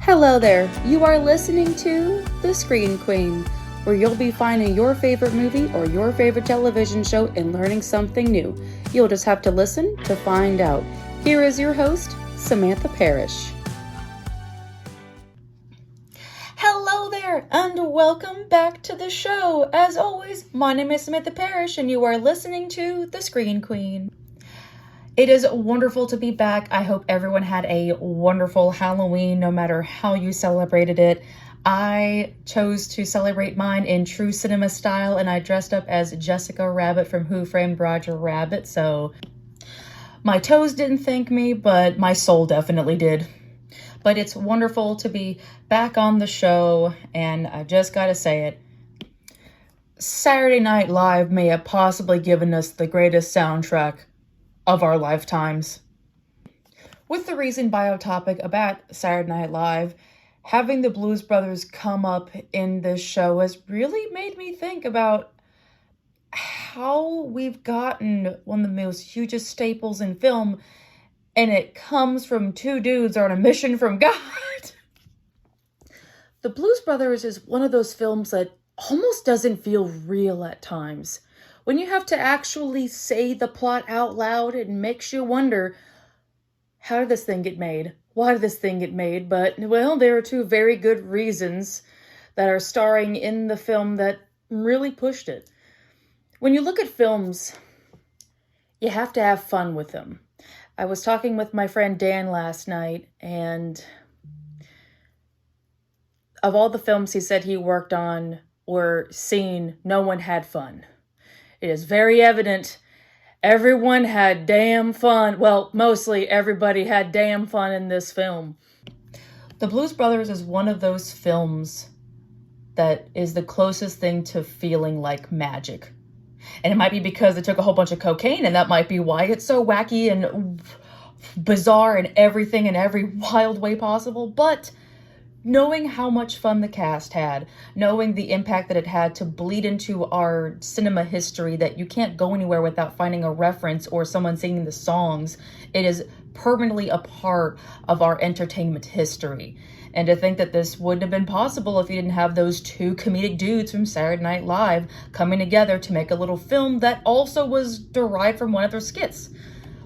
Hello there, you are listening to The Screen Queen, where you'll be finding your favorite movie or your favorite television show and learning something new. You'll just have to listen to find out. Here is your host, Samantha Parrish. Hello there, and welcome back to the show. As always, my name is Samantha Parrish, and you are listening to The Screen Queen. It is wonderful to be back. I hope everyone had a wonderful Halloween, no matter how you celebrated it. I chose to celebrate mine in true cinema style, and I dressed up as Jessica Rabbit from Who Framed Roger Rabbit, so my toes didn't thank me, but my soul definitely did. But it's wonderful to be back on the show, and I just gotta say it. Saturday Night Live may have possibly given us the greatest soundtrack of our lifetimes. With the recent biotopic about Saturday Night Live, having the Blues Brothers come up in this show has really made me think about how we've gotten one of the most hugest staples in film, and it comes from two dudes on a mission from God. The Blues Brothers is one of those films that almost doesn't feel real at times. When you have to actually say the plot out loud, it makes you wonder, how did this thing get made? Why did this thing get made? But, well, there are two very good reasons that are starring in the film that really pushed it. When you look at films, you have to have fun with them. I was talking with my friend Dan last night, and of all the films he said he worked on or seen, no one had fun. It is very evident everyone had damn fun. Well, mostly everybody had damn fun in this film. The Blues Brothers is one of those films that is the closest thing to feeling like magic. And it might be because they took a whole bunch of cocaine, and that might be why it's so wacky and bizarre and everything in every wild way possible. But knowing how much fun the cast had, knowing the impact that it had to bleed into our cinema history, that you can't go anywhere without finding a reference or someone singing the songs, it is permanently a part of our entertainment history. And to think that this wouldn't have been possible if you didn't have those two comedic dudes from Saturday Night Live coming together to make a little film that also was derived from one of their skits.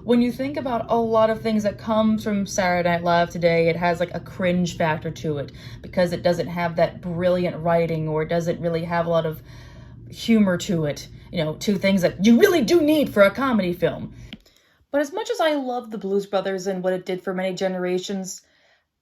When you think about a lot of things that come from Saturday Night Live today, it has like a cringe factor to it because it doesn't have that brilliant writing, or it doesn't really have a lot of humor to it. You know, two things that you really do need for a comedy film. But as much as I love the Blues Brothers and what it did for many generations,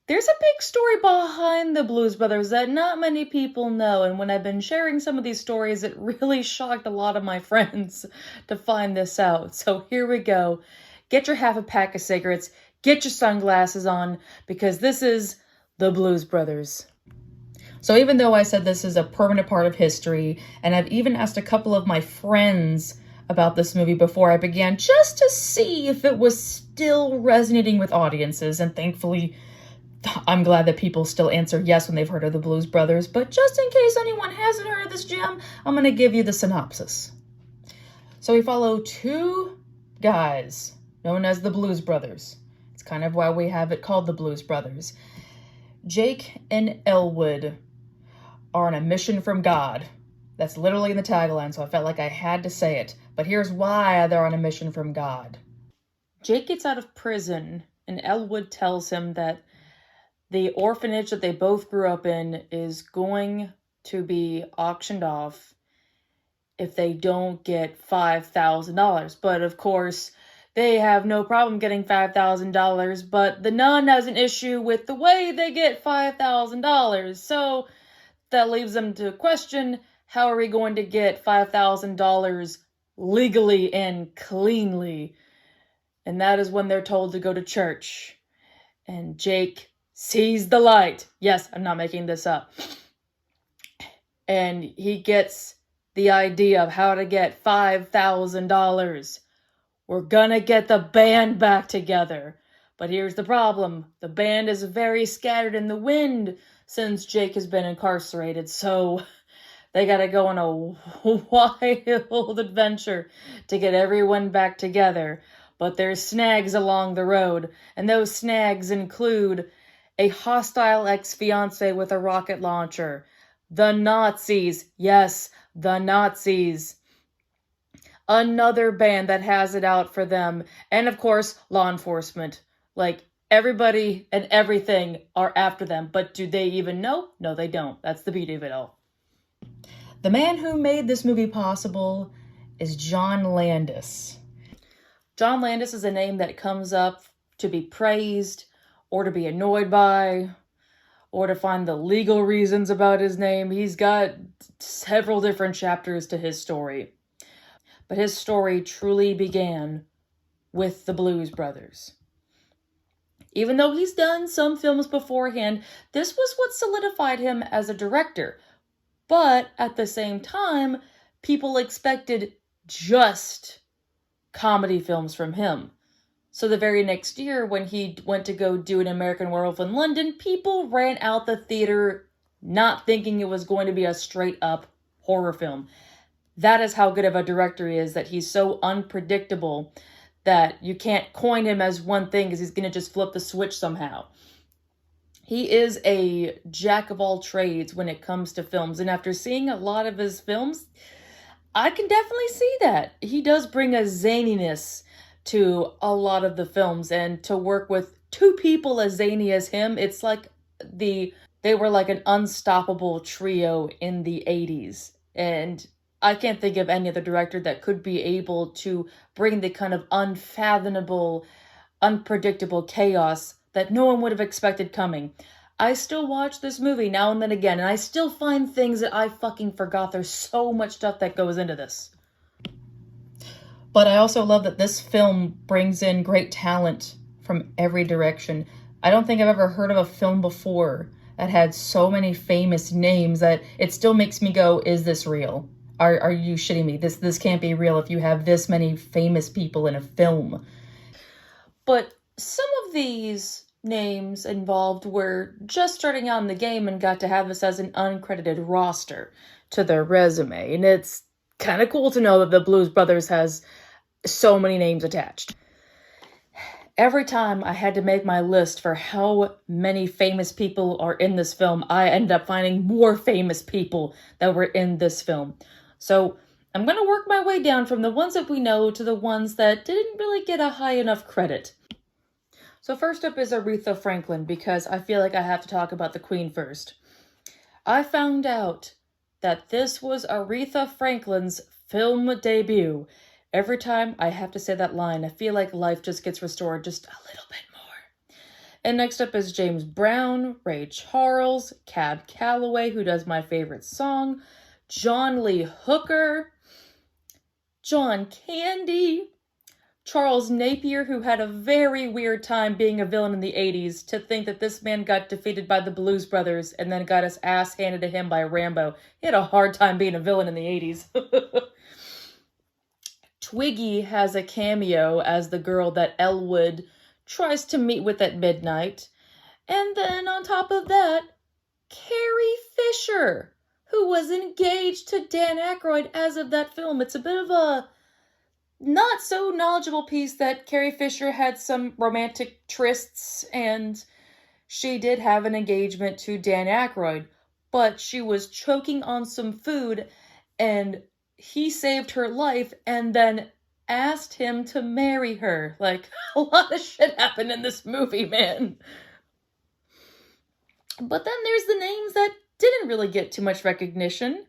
there's a big story behind the Blues Brothers that not many people know. And when I've been sharing some of these stories, it really shocked a lot of my friends to find this out. So here we go. Get your half a pack of cigarettes, get your sunglasses on, because this is the Blues Brothers. So even though I said this is a permanent part of history, and I've even asked a couple of my friends about this movie before I began, just to see if it was still resonating with audiences, and thankfully, I'm glad that people still answer yes when they've heard of the Blues Brothers, but just in case anyone hasn't heard of this gem, I'm going to give you the synopsis. So we follow two guys known as the Blues Brothers. It's kind of why we have it called the Blues Brothers. Jake and Elwood are on a mission from God. That's literally in the tagline, so I felt like I had to say it. But here's why they're on a mission from God. Jake gets out of prison, and Elwood tells him that the orphanage that they both grew up in is going to be auctioned off if they don't get $5,000. But of course, they have no problem getting $5,000, but the nun has an issue with the way they get $5,000. So that leaves them to question, how are we going to get $5,000 legally and cleanly? And that is when they're told to go to church. And Jake sees the light. Yes, I'm not making this up. And he gets the idea of how to get $5,000. We're gonna get the band back together. But here's the problem. The band is very scattered in the wind since Jake has been incarcerated. So they gotta go on a wild adventure to get everyone back together. But there's snags along the road. And those snags include a hostile ex-fiance with a rocket launcher, the Nazis, yes, the Nazis, another band that has it out for them, and of course, law enforcement. Like, everybody and everything are after them, but do they even know? No, they don't. That's the beauty of it all. The man who made this movie possible is John Landis. John Landis is a name that comes up to be praised, or to be annoyed by, or to find the legal reasons about his name. He's got several different chapters to his story. But his story truly began with the Blues Brothers. Even though he's done some films beforehand, this was what solidified him as a director. But at the same time, people expected just comedy films from him. So the very next year, when he went to go do An American Werewolf in London, people ran out the theater not thinking it was going to be a straight-up horror film. That is how good of a director he is, that he's so unpredictable that you can't coin him as one thing because he's going to just flip the switch somehow. He is a jack of all trades when it comes to films, and after seeing a lot of his films, I can definitely see that. He does bring a zaniness to a lot of the films, and to work with two people as zany as him, it's like they were like an unstoppable trio in the 80s. And I can't think of any other director that could be able to bring the kind of unfathomable, unpredictable chaos that no one would have expected coming. I still watch this movie now and then again, and I still find things that I fucking forgot. There's so much stuff that goes into this. But I also love that this film brings in great talent from every direction. I don't think I've ever heard of a film before that had so many famous names that it still makes me go, is this real? Are you shitting me? This can't be real if you have this many famous people in a film. But some of these names involved were just starting out in the game and got to have this as an uncredited roster to their resume. And it's kind of cool to know that the Blues Brothers has so many names attached. Every time I had to make my list for how many famous people are in this film, I ended up finding more famous people that were in this film. So I'm going to work my way down from the ones that we know to the ones that didn't really get a high enough credit. So first up is Aretha Franklin, because I feel like I have to talk about the Queen first. I found out that this was Aretha Franklin's film debut. Every time I have to say that line, I feel like life just gets restored just a little bit more. And next up is James Brown, Ray Charles, Cab Calloway, who does my favorite song, John Lee Hooker, John Candy, Charles Napier, who had a very weird time being a villain in the 80s. To think that this man got defeated by the Blues Brothers and then got his ass handed to him by Rambo. He had a hard time being a villain in the 80s. Twiggy has a cameo as the girl that Elwood tries to meet with at midnight. And then on top of that, Carrie Fisher, who was engaged to Dan Aykroyd as of that film. It's a bit of a not so knowledgeable piece that Carrie Fisher had some romantic trysts, and she did have an engagement to Dan Aykroyd, but she was choking on some food, and he saved her life and then asked him to marry her. Like, a lot of shit happened in this movie, man. But then there's the names that didn't really get too much recognition.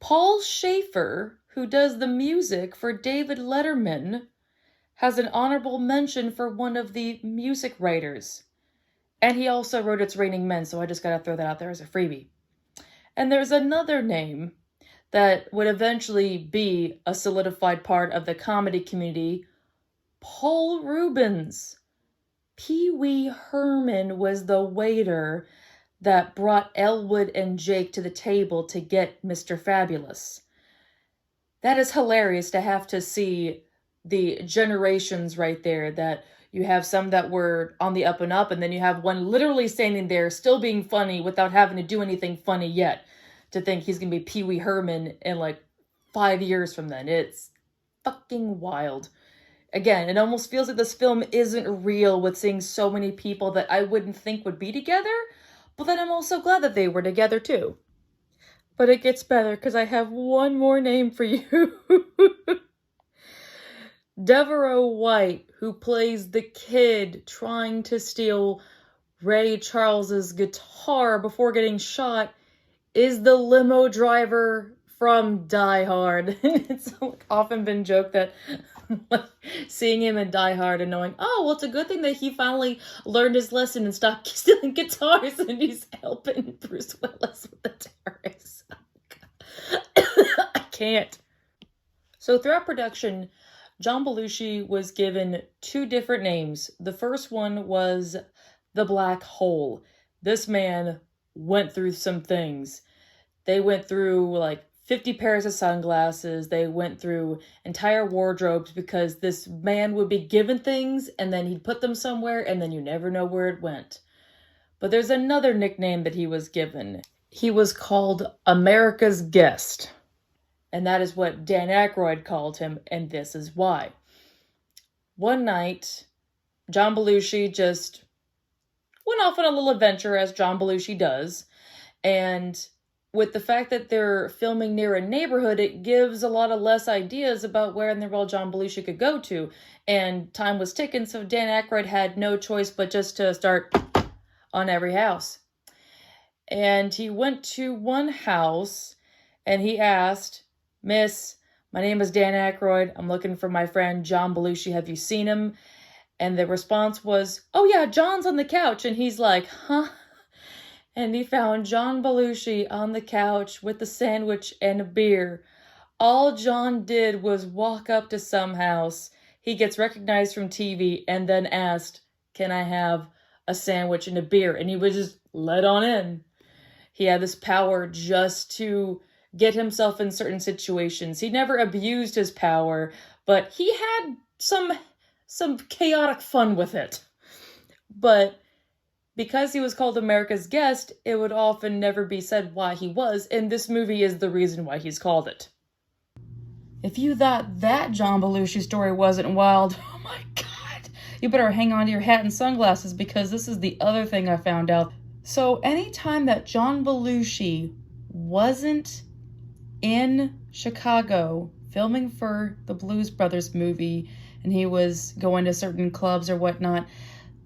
Paul Schaefer, who does the music for David Letterman, has an honorable mention for one of the music writers. And he also wrote It's Raining Men, so I just gotta throw that out there as a freebie. And there's another name that would eventually be a solidified part of the comedy community, Paul Reubens. Pee Wee Herman was the waiter that brought Elwood and Jake to the table to get Mr. Fabulous. That is hilarious to have to see the generations right there, that you have some that were on the up and up, and then you have one literally standing there still being funny without having to do anything funny yet. To think he's going to be Pee Wee Herman in like 5 years from then. It's fucking wild. Again, it almost feels like this film isn't real with seeing so many people that I wouldn't think would be together, but then I'm also glad that they were together too. But it gets better because I have one more name for you. Devereaux White, who plays the kid trying to steal Ray Charles's guitar before getting shot, is the limo driver from Die Hard. It's often been joked that seeing him in Die Hard and knowing, oh, well, it's a good thing that he finally learned his lesson and stopped stealing guitars and he's helping Bruce Willis with the terrorists. I can't. So throughout production, John Belushi was given 2 different names. The first one was the Black Hole. This man went through some things. They went through like 50 pairs of sunglasses. They went through entire wardrobes because this man would be given things and then he'd put them somewhere and then you never know where it went. But there's another nickname that he was given. He was called America's Guest. And that is what Dan Aykroyd called him, and this is why. One night, John Belushi just went off on a little adventure, as John Belushi does. And with the fact that they're filming near a neighborhood, it gives a lot of less ideas about where in the world John Belushi could go to. And time was ticking, so Dan Aykroyd had no choice but just to start on every house. And he went to one house, and he asked, Miss, my name is Dan Aykroyd. I'm looking for my friend John Belushi. Have you seen him? And the response was, oh yeah, John's on the couch. And he's like, huh? And he found John Belushi on the couch with a sandwich and a beer. All John did was walk up to some house. He gets recognized from TV and then asked, can I have a sandwich and a beer? And he was just let on in. He had this power just to get himself in certain situations. He never abused his power, but he had some chaotic fun with it. But because he was called America's Guest, it would often never be said why he was, and this movie is the reason why he's called it. If you thought that John Belushi story wasn't wild, oh my god, you better hang on to your hat and sunglasses because this is the other thing I found out. So anytime that John Belushi wasn't in Chicago filming for the Blues Brothers movie and he was going to certain clubs or whatnot,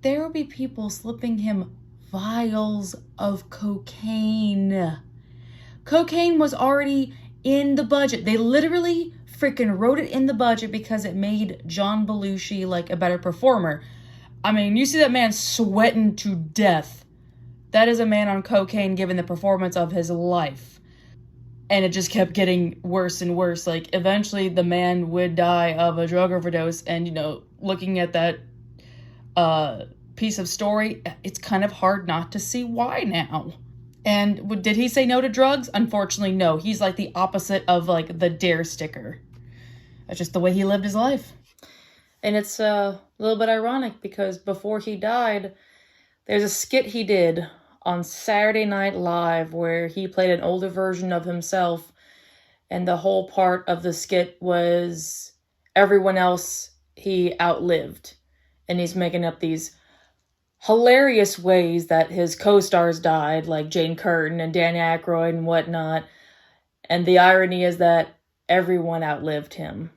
there would be people slipping him vials of cocaine. Cocaine was already in the budget. They literally freaking wrote it in the budget because it made John Belushi like a better performer. I mean, you see that man sweating to death. That is a man on cocaine giving the performance of his life. And it just kept getting worse and worse. Like, eventually the man would die of a drug overdose. And, looking at that piece of story, it's kind of hard not to see why now. And did he say no to drugs? Unfortunately, no. He's like the opposite of like the dare sticker. That's just the way he lived his life. And it's a little bit ironic because before he died, there's a skit he did on Saturday Night Live where he played an older version of himself, and the whole part of the skit was everyone else he outlived, and he's making up these hilarious ways that his co-stars died, like Jane Curtin and Dan Aykroyd and whatnot, and the irony is that everyone outlived him.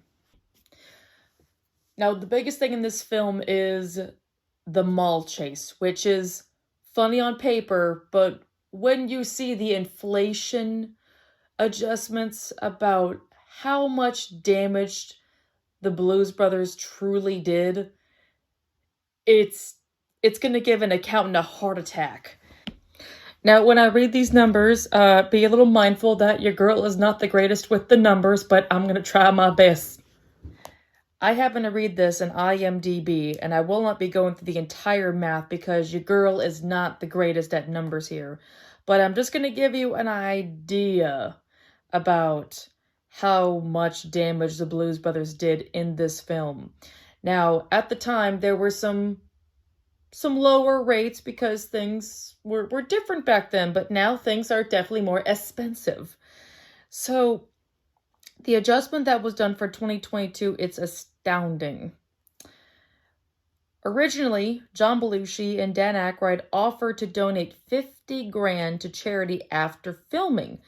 Now, the biggest thing in this film is the mall chase, which is funny on paper, but when you see the inflation adjustments about how much damage the Blues Brothers truly did, it's going to give an accountant a heart attack. Now, when I read these numbers, be a little mindful that your girl is not the greatest with the numbers, but I'm going to try my best. I happen to read this in IMDb, and I will not be going through the entire math because your girl is not the greatest at numbers here. But I'm just going to give you an idea about how much damage the Blues Brothers did in this film. Now, at the time, there were some lower rates because things were different back then, but now things are definitely more expensive. So the adjustment that was done for 2022, it's astounding. Originally, John Belushi and Dan Aykroyd offered to donate 50 grand to charity after filming.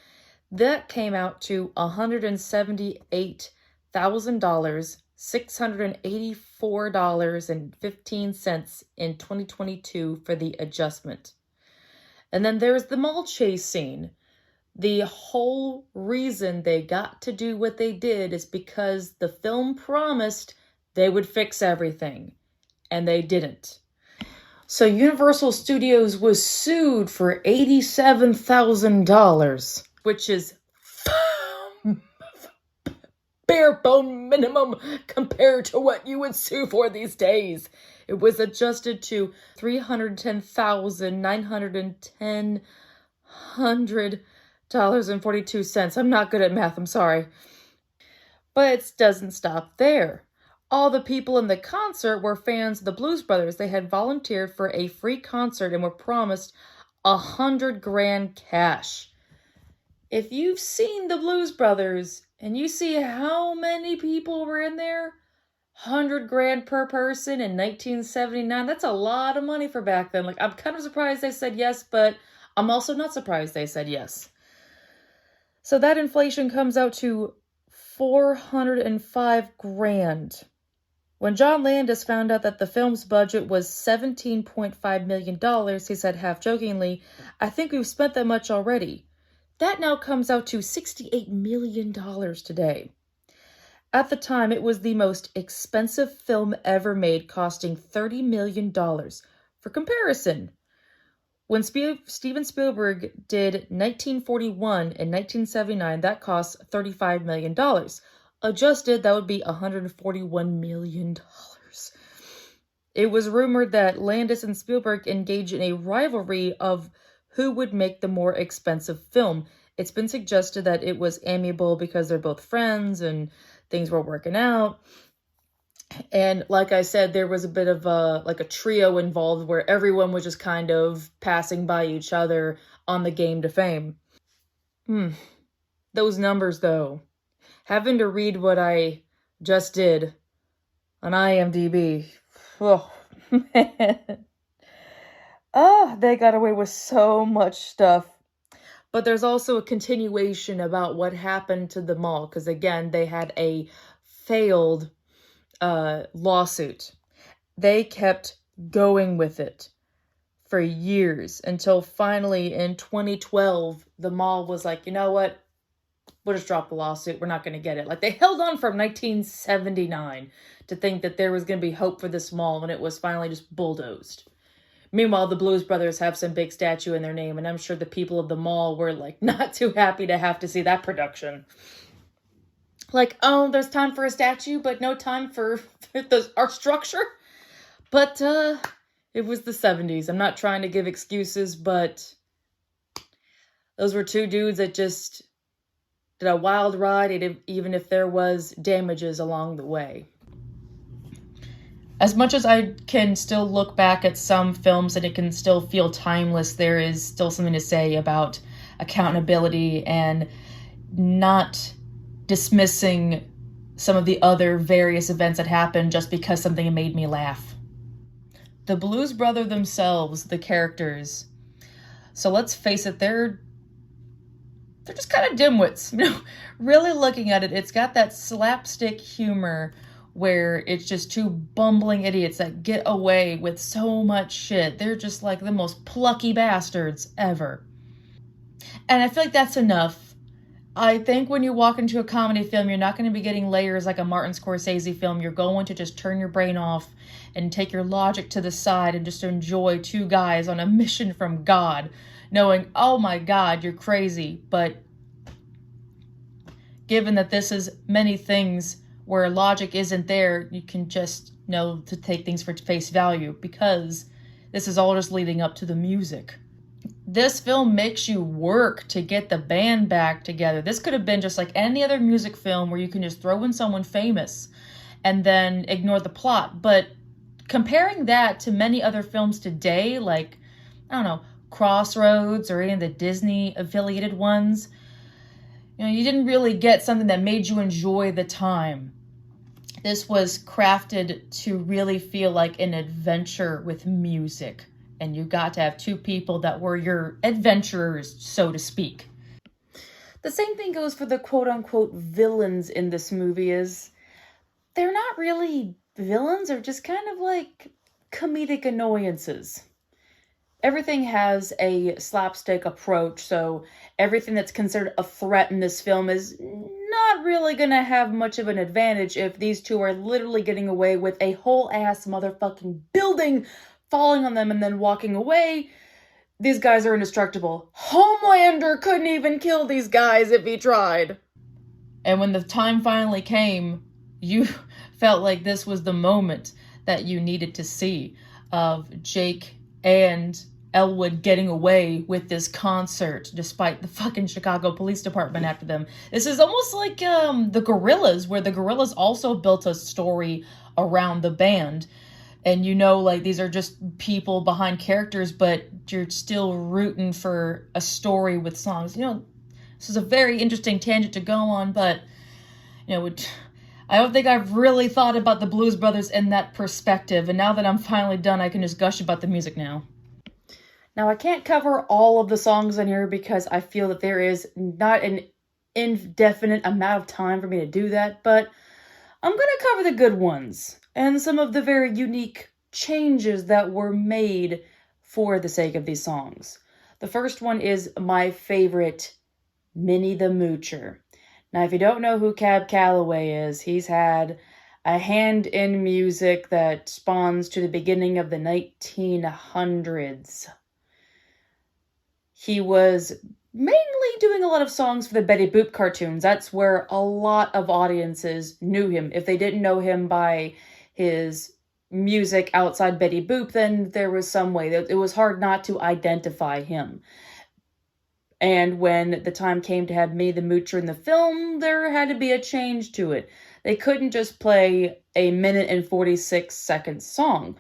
That came out to $178,000, $684.15 in 2022 for the adjustment. And then there's the mall chase scene. The whole reason they got to do what they did is because the film promised they would fix everything, and they didn't. So Universal Studios was sued for $87,000, which is bare bone minimum compared to what you would sue for these days. It was adjusted to $310,910.42. I'm not good at math, I'm sorry. But it doesn't stop there. All the people in the concert were fans of the Blues Brothers. They had volunteered for a free concert and were promised 100 grand cash. If you've seen the Blues Brothers and you see how many people were in there, 100 grand per person in 1979, that's a lot of money for back then. Like, I'm kind of surprised they said yes, but I'm also not surprised they said yes. So that inflation comes out to 405 grand. When John Landis found out that the film's budget was $17.5 million, he said half jokingly, "I think we've spent that much already." That now comes out to $68 million today. At the time, it was the most expensive film ever made, costing $30 million. For comparison, when Steven Spielberg did 1941 and 1979, that cost $35 million. Adjusted, that would be $141 million. It was rumored that Landis and Spielberg engaged in a rivalry of who would make the more expensive film. It's been suggested that it was amiable because they're both friends and things were working out. And like I said, there was a bit of a trio involved where everyone was just kind of passing by each other on the game to fame. Those numbers, though. Having to read what I just did on IMDb. Oh, man. Oh, they got away with so much stuff. But there's also a continuation about what happened to the mall. Because again, they had a failed lawsuit. They kept going with it for years until finally in 2012, the mall was like, you know what? We'll just drop the lawsuit. We're not going to get it. Like, they held on from 1979 to think that there was going to be hope for this mall, and it was finally just bulldozed. Meanwhile, the Blues Brothers have some big statue in their name, and I'm sure the people of the mall were, like, not too happy to have to see that production. Like, oh, there's time for a statue, but no time for our structure? But, it was the 70s. I'm not trying to give excuses, but those were two dudes that just did a wild ride, even if there was damages along the way. As much as I can still look back at some films and it can still feel timeless, there is still something to say about accountability and not dismissing some of the other various events that happened just because something made me laugh. The Blues Brothers themselves, the characters, so let's face it, they're just kind of dimwits. You know, really looking at it, it's got that slapstick humor where it's just two bumbling idiots that get away with so much shit. They're just like the most plucky bastards ever. And I feel like that's enough. I think when you walk into a comedy film, you're not going to be getting layers like a Martin Scorsese film. You're going to just turn your brain off and take your logic to the side and just enjoy two guys on a mission from God, knowing, oh my God, you're crazy. But given that this is many things where logic isn't there, you can just know to take things for face value because this is all just leading up to the music. This film makes you work to get the band back together. This could have been just like any other music film where you can just throw in someone famous and then ignore the plot. But comparing that to many other films today, like, I don't know, Crossroads or any of the Disney affiliated ones, you know, you didn't really get something that made you enjoy the time. This was crafted to really feel like an adventure with music. And you got to have two people that were your adventurers, so to speak. The same thing goes for the quote-unquote villains in this movie. Is they're not really villains, they're just kind of like comedic annoyances. Everything has a slapstick approach, so everything that's considered a threat in this film is not really gonna have much of an advantage if these two are literally getting away with a whole ass motherfucking building falling on them and then walking away. These guys are indestructible. Homelander couldn't even kill these guys if he tried. And when the time finally came, you felt like this was the moment that you needed to see of Jake and Elwood getting away with this concert despite the fucking Chicago Police Department after them. This is almost like the Gorillaz, where the Gorillaz also built a story around the band. And you know, like, these are just people behind characters, but you're still rooting for a story with songs. You know, this is a very interesting tangent to go on, but, you know, I don't think I've really thought about the Blues Brothers in that perspective. And now that I'm finally done, I can just gush about the music now. Now, I can't cover all of the songs on here because I feel that there is not an indefinite amount of time for me to do that, but I'm going to cover the good ones and some of the very unique changes that were made for the sake of these songs. The first one is my favorite, Minnie the Moocher. Now, if you don't know who Cab Calloway is, he's had a hand in music that spawns to the beginning of the 1900s. He was mainly doing a lot of songs for the Betty Boop cartoons. That's where a lot of audiences knew him. If they didn't know him by his music outside Betty Boop, then there was some way that it was hard not to identify him. And when the time came to have Minnie the Moocher in the film, there had to be a change to it. They couldn't just play a 1:46 song.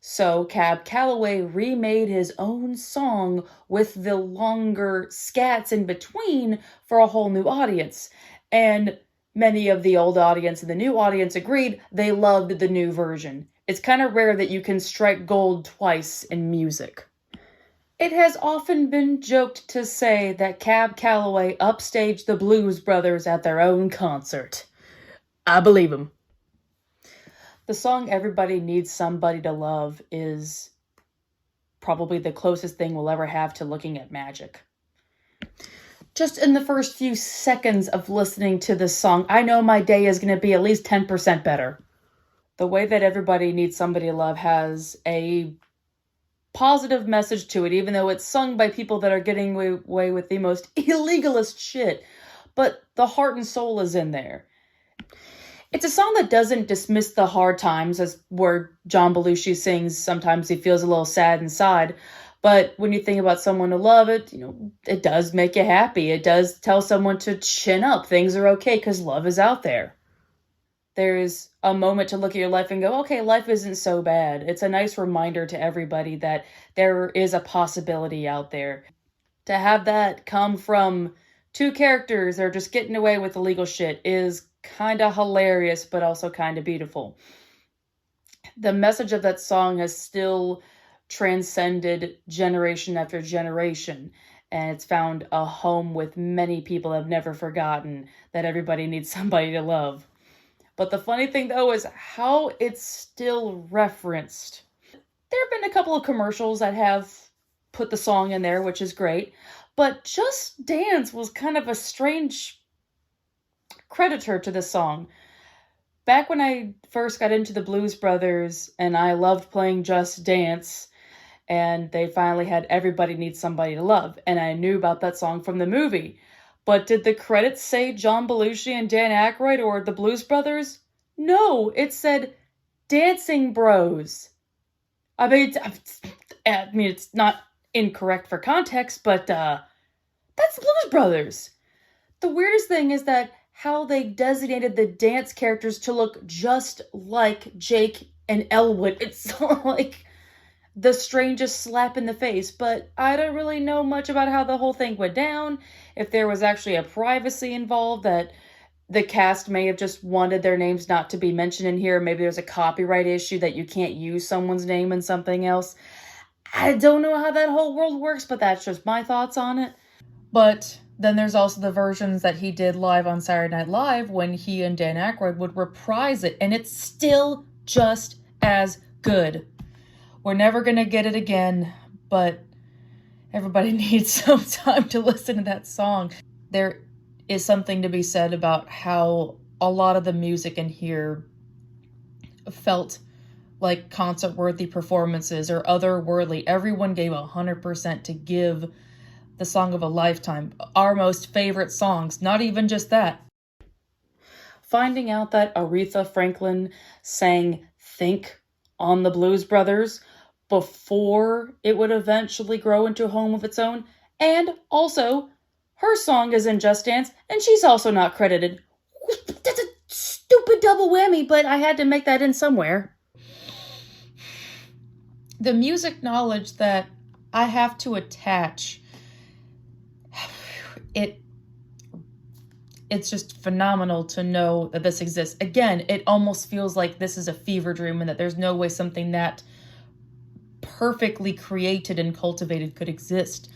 So Cab Calloway remade his own song with the longer scats in between for a whole new audience. And many of the old audience and the new audience agreed they loved the new version. It's kind of rare that you can strike gold twice in music. It has often been joked to say that Cab Calloway upstaged the Blues Brothers at their own concert. I believe him. The song Everybody Needs Somebody to Love is probably the closest thing we'll ever have to looking at magic. Just in the first few seconds of listening to this song, I know my day is going to be at least 10% better. The way that Everybody Needs Somebody to Love has a positive message to it, even though it's sung by people that are getting away with the most illegalist shit. But the heart and soul is in there. It's a song that doesn't dismiss the hard times, as where John Belushi sings, sometimes he feels a little sad inside. But when you think about someone to love, it, you know, it does make you happy. It does tell someone to chin up. Things are okay because love is out there. There's a moment to look at your life and go, okay, life isn't so bad. It's a nice reminder to everybody that there is a possibility out there. To have that come from two characters that are just getting away with illegal shit is kind of hilarious, but also kind of beautiful. The message of that song has still transcended generation after generation, and it's found a home with many people have never forgotten that everybody needs somebody to love. But the funny thing, though, is how it's still referenced. There have been a couple of commercials that have put the song in there, which is great, but Just Dance was kind of a strange creditor to this song. Back when I first got into the Blues Brothers and I loved playing Just Dance, and they finally had Everybody Needs Somebody to Love, and I knew about that song from the movie. But did the credits say John Belushi and Dan Aykroyd or the Blues Brothers? No, it said Dancing Bros. I mean, it's not incorrect for context, but that's Blues Brothers. The weirdest thing is that how they designated the dance characters to look just like Jake and Elwood. It's like the strangest slap in the face, but I don't really know much about how the whole thing went down, if there was actually a privacy involved that the cast may have just wanted their names not to be mentioned in here. Maybe there's a copyright issue that you can't use someone's name in something else. I don't know how that whole world works, but that's just my thoughts on it. But then there's also the versions that he did live on Saturday Night Live when he and Dan Aykroyd would reprise it, and it's still just as good. We're never going to get it again, but everybody needs some time to listen to that song. There is something to be said about how a lot of the music in here felt like concert-worthy performances or otherworldly. Everyone gave 100% to give the song of a lifetime. Our most favorite songs, not even just that. Finding out that Aretha Franklin sang Think on the Blues Brothers before it would eventually grow into a home of its own, and also her song is in Just Dance, and she's also not credited. That's a stupid double whammy, but I had to make that in somewhere. The music knowledge that I have to attach, it's just phenomenal to know that this exists. Again, it almost feels like this is a fever dream and that there's no way something that perfectly created and cultivated could exist.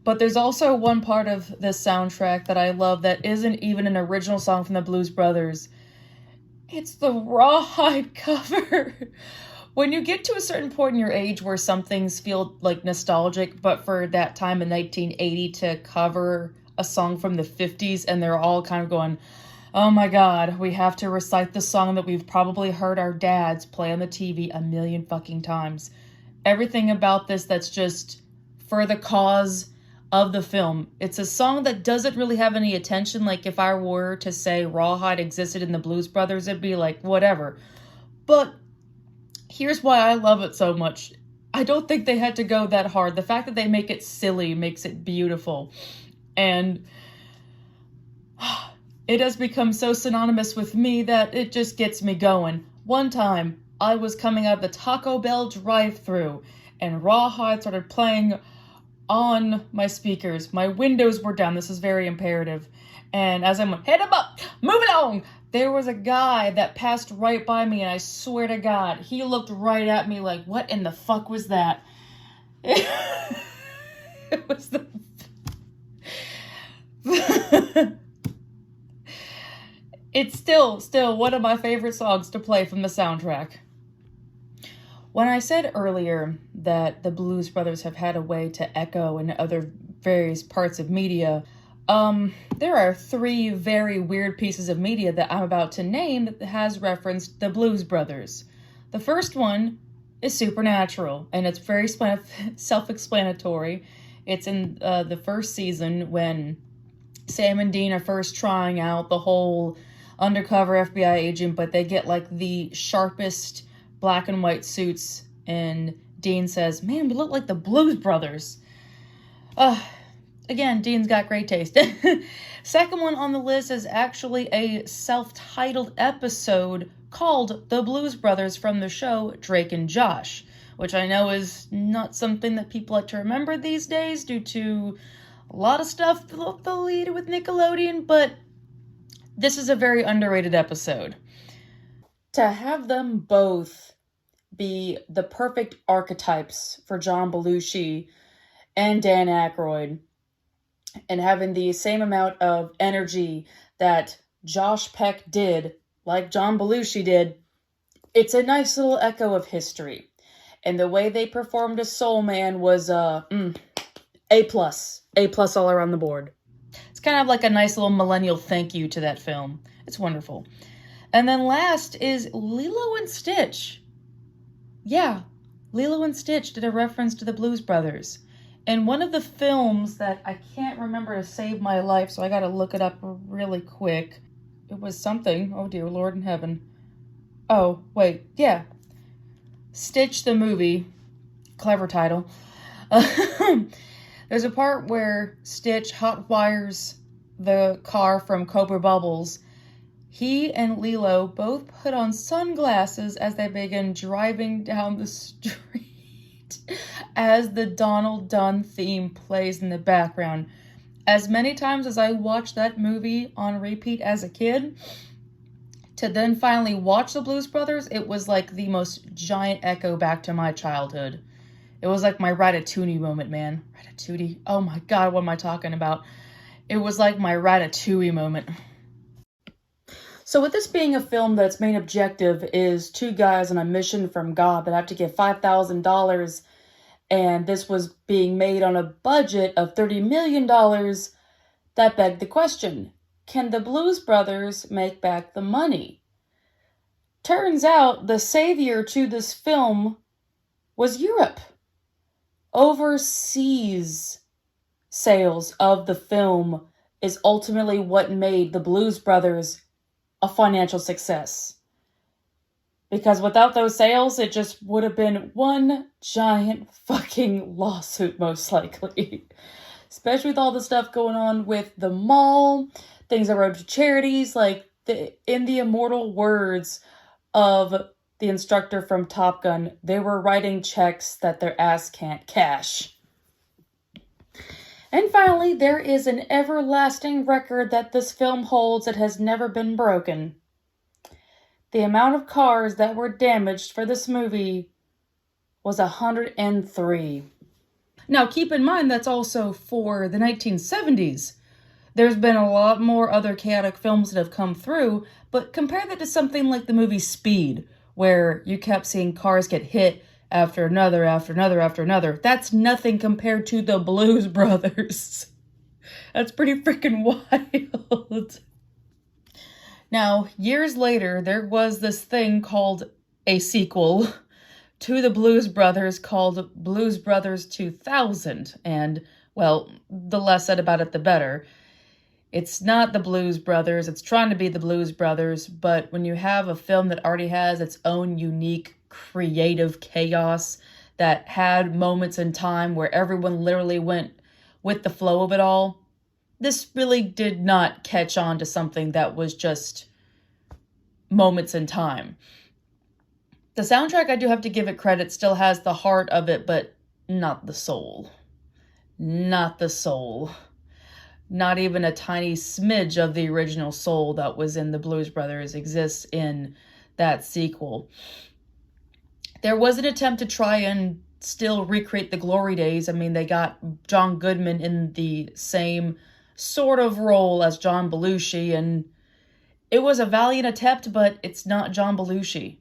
But there's also one part of this soundtrack that I love that isn't even an original song from the Blues Brothers. It's the Rawhide cover. When you get to a certain point in your age where some things feel like nostalgic, but for that time in 1980 to cover a song from the 50s and they're all kind of going, oh my God, we have to recite the song that we've probably heard our dads play on the TV a million fucking times. Everything about this that's just for the cause of the film. It's a song that doesn't really have any attention. Like if I were to say Rawhide existed in the Blues Brothers, it'd be like, whatever. But here's why I love it so much. I don't think they had to go that hard. The fact that they make it silly makes it beautiful. And it has become so synonymous with me that it just gets me going. One time, I was coming out of the Taco Bell drive-thru and Rawhide started playing on my speakers. My windows were down. This is very imperative. And as I went, head him up, move along, there was a guy that passed right by me, and I swear to God, he looked right at me like, what in the fuck was that? It was the... It's still one of my favorite songs to play from the soundtrack. When I said earlier that the Blues Brothers have had a way to echo in other various parts of media, there are 3 very weird pieces of media that I'm about to name that has referenced the Blues Brothers. The first one is Supernatural, and it's very self-explanatory. It's in the first season when Sam and Dean are first trying out the whole undercover FBI agent, but they get like the sharpest black and white suits, and Dean says, man, we look like the Blues Brothers. Again, Dean's got great taste. Second one on the list is actually a self-titled episode called The Blues Brothers from the show Drake and Josh, which I know is not something that people like to remember these days due to a lot of stuff affiliated with Nickelodeon, but this is a very underrated episode. To have them both be the perfect archetypes for John Belushi and Dan Aykroyd, and having the same amount of energy that Josh Peck did, like John Belushi did, it's a nice little echo of history. And the way they performed as Soul Man was A+. A+ all around the board. It's kind of like a nice little millennial thank you to that film. It's wonderful. And then last is Lilo and Stitch. Yeah, Lilo and Stitch did a reference to the Blues Brothers. And one of the films that I can't remember to save my life, so I gotta look it up really quick. It was something. Oh dear Lord in heaven. Oh, wait. Yeah. Stitch the movie. Clever title. There's a part where Stitch hot wires the car from Cobra Bubbles. He and Lilo both put on sunglasses as they begin driving down the street as the Donald Dunn theme plays in the background. As many times as I watched that movie on repeat as a kid, to then finally watch the Blues Brothers, it was like the most giant echo back to my childhood. It was like my Ratatouille moment, man. Ratatouille. Oh my God, what am I talking about? It was like my Ratatouille moment. So with this being a film that's main objective is two guys on a mission from God that have to get $5,000, and this was being made on a budget of $30 million, that begged the question, can the Blues Brothers make back the money? Turns out the savior to this film was Europe. Overseas sales of the film is ultimately what made the Blues Brothers a financial success. Because without those sales, it just would have been one giant fucking lawsuit, most likely. Especially with all the stuff going on with the mall, things that were to charities, like in the immortal words of the instructor from Top Gun, they were writing checks that their ass can't cash. And finally, there is an everlasting record that this film holds that has never been broken. The amount of cars that were damaged for this movie was 103. Now, keep in mind that's also for the 1970s. There's been a lot more other chaotic films that have come through, but compare that to something like the movie Speed, where you kept seeing cars get hit after another, after another, after another. That's nothing compared to the Blues Brothers. That's pretty freaking wild. Now, years later, there was this thing called a sequel to the Blues Brothers called Blues Brothers 2000. And, well, the less said about it, the better. It's not the Blues Brothers. It's trying to be the Blues Brothers. But when you have a film that already has its own unique creative chaos that had moments in time where everyone literally went with the flow of it all, this really did not catch on to something that was just moments in time. The soundtrack, I do have to give it credit, still has the heart of it, but not the soul. Not the soul. Not even a tiny smidge of the original soul that was in the Blues Brothers exists in that sequel. There was an attempt to try and still recreate the glory days. I mean, they got John Goodman in the same sort of role as John Belushi, and it was a valiant attempt, but it's not John Belushi.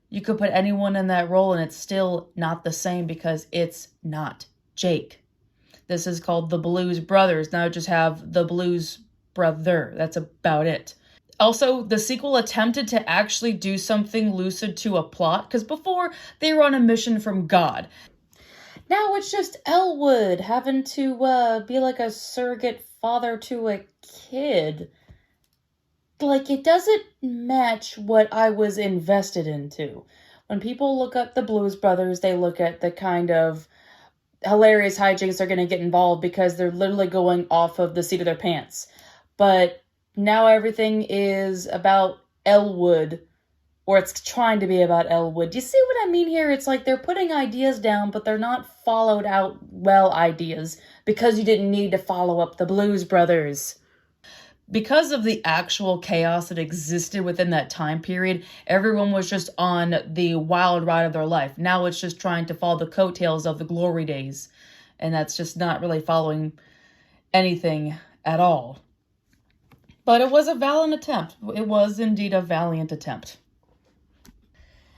You could put anyone in that role and it's still not the same because it's not Jake. This is called the Blues Brothers. Now just have the Blues Brother. That's about it. Also, the sequel attempted to actually do something lucid to a plot, because before they were on a mission from God. Now it's just Elwood having to be like a surrogate father to a kid. Like, it doesn't match what I was invested into. When people look at the Blues Brothers, they look at the kind of hilarious hijinks they're going to get involved because they're literally going off of the seat of their pants. But now everything is about Elwood, or it's trying to be about Elwood. Do you see what I mean here? It's like they're putting ideas down, but they're not followed out well ideas because you didn't need to follow up the Blues Brothers. Because of the actual chaos that existed within that time period, everyone was just on the wild ride of their life. Now it's just trying to follow the coattails of the glory days. And that's just not really following anything at all. But it was a valiant attempt. It was indeed a valiant attempt.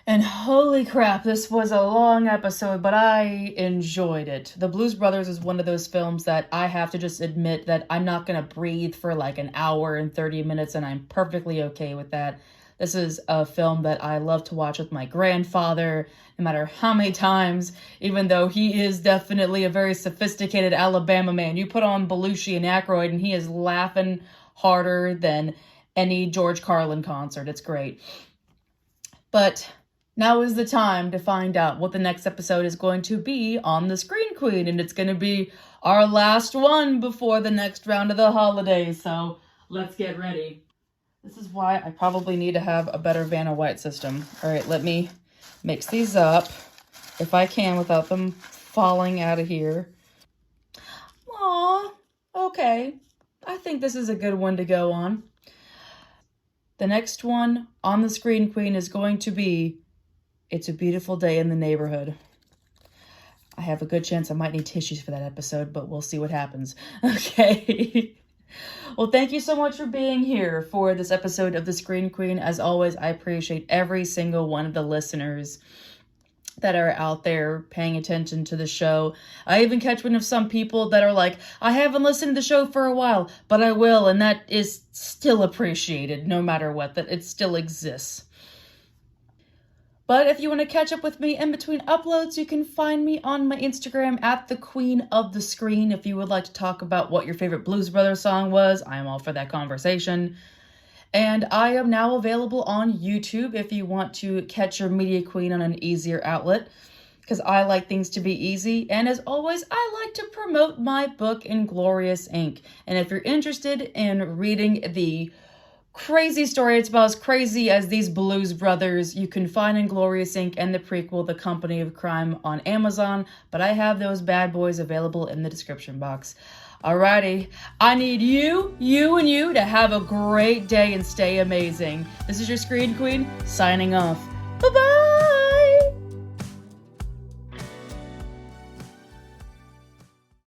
And holy crap, this was a long episode, but I enjoyed it. The Blues Brothers is one of those films that I have to just admit that I'm not going to breathe for like an hour and 30 minutes, and I'm perfectly okay with that. This is a film that I love to watch with my grandfather, no matter how many times, even though he is definitely a very sophisticated Alabama man. You put on Belushi and Aykroyd, and he is laughing harder than any George Carlin concert. It's great. But now is the time to find out what the next episode is going to be on the Screen Queen, and it's going to be our last one before the next round of the holidays, so let's get ready. This is why I probably need to have a better Vanna White system. All right, let me mix these up, if I can, without them falling out of here. Aw, Okay, I think this is a good one to go on. The next one on the Screen Queen is going to be It's a Beautiful Day in the Neighborhood. I have a good chance I might need tissues for that episode, but we'll see what happens. Okay. Well, thank you so much for being here for this episode of The Screen Queen. As always, I appreciate every single one of the listeners that are out there paying attention to the show. I even catch wind of some people that are like, I haven't listened to the show for a while, but I will, and that is still appreciated no matter what, that it still exists. But if you want to catch up with me in between uploads, you can find me on my Instagram at the Queen of the Screen. If you would like to talk about what your favorite Blues Brothers song was, I am all for that conversation. And I am now available on YouTube if you want to catch your media queen on an easier outlet, because I like things to be easy. And as always, I like to promote my book, Inglorious Ink. And if you're interested in reading the crazy story, it's about as crazy as these Blues Brothers, you can find Inglorious Ink and the prequel, The Company of Crime, on Amazon. But I have those bad boys available in the description box. Alrighty, I need you, and you to have a great day and stay amazing. This is your Screen Queen, signing off. Bye-bye!